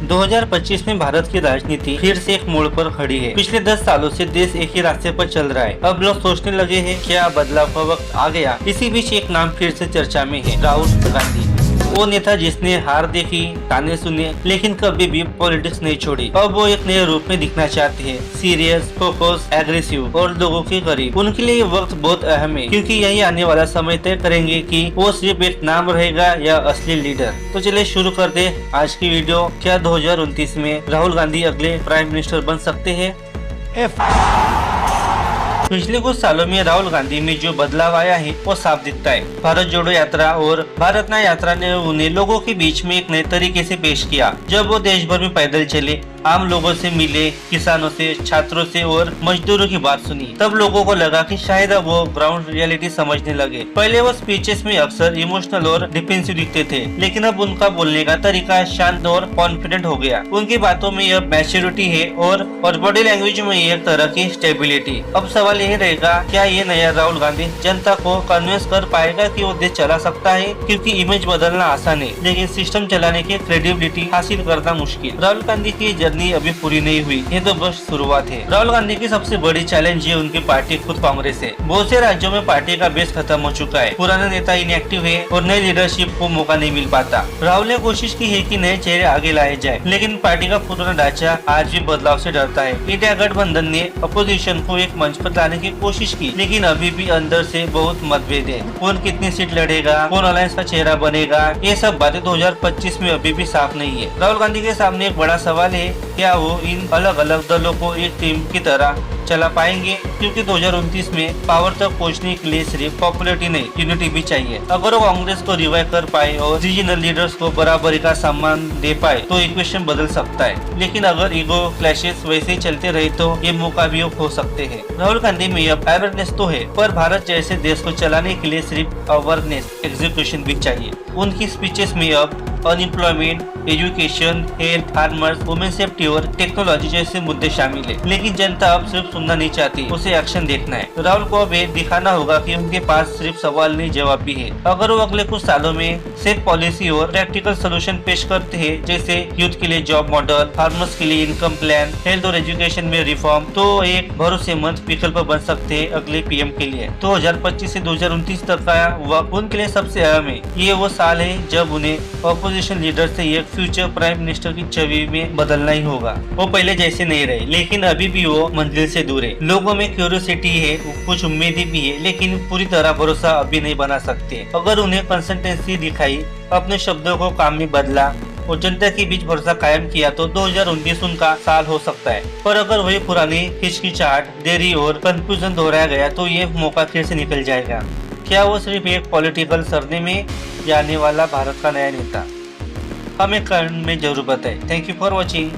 2025 में भारत की राजनीति फिर से एक मोड़ पर खड़ी है। पिछले 10 सालों से देश एक ही रास्ते पर चल रहा है। अब लोग सोचने लगे हैं क्या बदलाव का वक्त आ गया। इसी बीच एक नाम फिर से चर्चा में है, राहुल गांधी। वो नेता जिसने हार देखी, ताने सुने, लेकिन कभी भी पॉलिटिक्स नहीं छोड़ी। अब वो एक नए रूप में दिखना चाहते हैं, सीरियस, फोकस, एग्रेसिव और लोगों के करीब। उनके लिए ये वक्त बहुत अहम है, क्योंकि यही आने वाला समय तय करेंगे कि वो सिर्फ एक नाम रहेगा या असली लीडर। तो चलिए शुरू कर दे आज की वीडियो। क्या 2029 में राहुल गांधी अगले प्राइम मिनिस्टर बन सकते हैं? पिछले कुछ सालों में राहुल गांधी में जो बदलाव आया है वो साफ दिखता है। भारत जोड़ो यात्रा और भारत ना यात्रा ने उन्हें लोगों के बीच में एक नए तरीके से पेश किया। जब वो देश भर में पैदल चले, आम लोगों से मिले, किसानों से, छात्रों से और मजदूरों की बात सुनी, तब लोगों को लगा कि शायद अब वो ग्राउंड रियलिटी समझने लगे। पहले वो स्पीचेस में अक्सर इमोशनल और डिफेंसिव दिखते थे, लेकिन अब उनका बोलने का तरीका शांत और कॉन्फिडेंट हो गया। उनकी बातों में अब मैच्योरिटी है और बॉडी लैंग्वेज में एक तरह की स्टेबिलिटी। अब सवाल यही रहेगा, क्या ये नया राहुल गांधी जनता को कन्विंस कर पाएगा कि वो देश चला सकता है? क्योंकि इमेज बदलना आसान है, लेकिन सिस्टम चलाने की क्रेडिबिलिटी हासिल करना मुश्किल। राहुल गांधी की जर्नी अभी पूरी नहीं हुई, ये तो बस शुरुआत है। राहुल गांधी की सबसे बड़ी चैलेंज है उनकी पार्टी खुद कांग्रेस है। बहुत से राज्यों में पार्टी का बेस खत्म हो चुका है, पुराने नेता इनएक्टिव है और नई लीडरशिप को मौका नहीं मिल पाता। राहुल ने कोशिश की है कि नए चेहरे आगे लाए जाए, लेकिन पार्टी का पुराना ढांचा आज भी बदलाव से डरता है। इंडिया गठबंधन ने अपोजिशन को एक मंच पर लाने की कोशिश की, लेकिन अभी भी अंदर से बहुत मतभेद है। कौन कितनी सीट लड़ेगा, कौन अलायंस का चेहरा बनेगा, ये सब बातें 2025 में अभी भी साफ नहीं है। राहुल गांधी के सामने एक बड़ा सवाल है, क्या वो इन अलग अलग दलों को एक टीम की तरह चला पाएंगे? क्योंकि 2029 में पावर तक पहुंचने के लिए सिर्फ पॉपुलरिटी नहीं, यूनिटी भी चाहिए। अगर वो कांग्रेस को रिवाइव कर पाए और रीजनल लीडर्स को बराबरी का सम्मान दे पाए तो इक्वेशन बदल सकता है। लेकिन अगर ईगो क्लैशेस वैसे ही चलते रहे तो ये मौका भी हो सकते हैं। राहुल गांधी में अब अवेयरनेस तो है, पर भारत जैसे देश को चलाने के लिए सिर्फ अवेयरनेस, एग्जीक्यूशन भी चाहिए। उनकी स्पीचेस में अब unemployment, education, health, farmers, women safety और टेक्नोलॉजी जैसे मुद्दे शामिल है। लेकिन जनता अब सिर्फ सुनना नहीं चाहती, उसे एक्शन देखना है। राहुल को अब ये दिखाना होगा कि उनके पास सिर्फ सवाल नहीं, जवाब भी है। अगर वो अगले कुछ सालों में सिर्फ पॉलिसी और प्रैक्टिकल सोल्यूशन पेश करते हैं, जैसे यूथ के लिए जॉब मॉडल, फार्मर्स के लिए इनकम प्लान, हेल्थ और एजुकेशन में रिफॉर्म, तो एक भरोसेमंद विकल्प बन सकते हैं अगले पीएम के लिए। 2025 से 2029 तक का वक्त उनके लिए सबसे अहम है। ये वो साल है जब उन्हें अपोजिशन लीडर से एक फ्यूचर प्राइम मिनिस्टर की छवि में बदलना ही होगा। वो पहले जैसे नहीं रहे, लेकिन अभी भी वो मंजिल से दूर है। लोगों में क्यूरियोसिटी है, कुछ उम्मीदें भी है, लेकिन पूरी तरह भरोसा अभी नहीं बना सकते। अगर उन्हें कंसिस्टेंसी दिखाई, अपने शब्दों को काम में बदला और जनता के बीच भरोसा कायम किया तो 2029 उनका साल हो सकता है। पर अगर वही पुरानी हिचकिचाहट, देरी और कंफ्यूजन दोहराया गया तो ये मौका फिर से निकल जाएगा। क्या वो सिर्फ एक पॉलिटिकल सरने में या आने वाला भारत का नया नेता? हमें कमेंट में जरूर बताएं। Thank you for watching.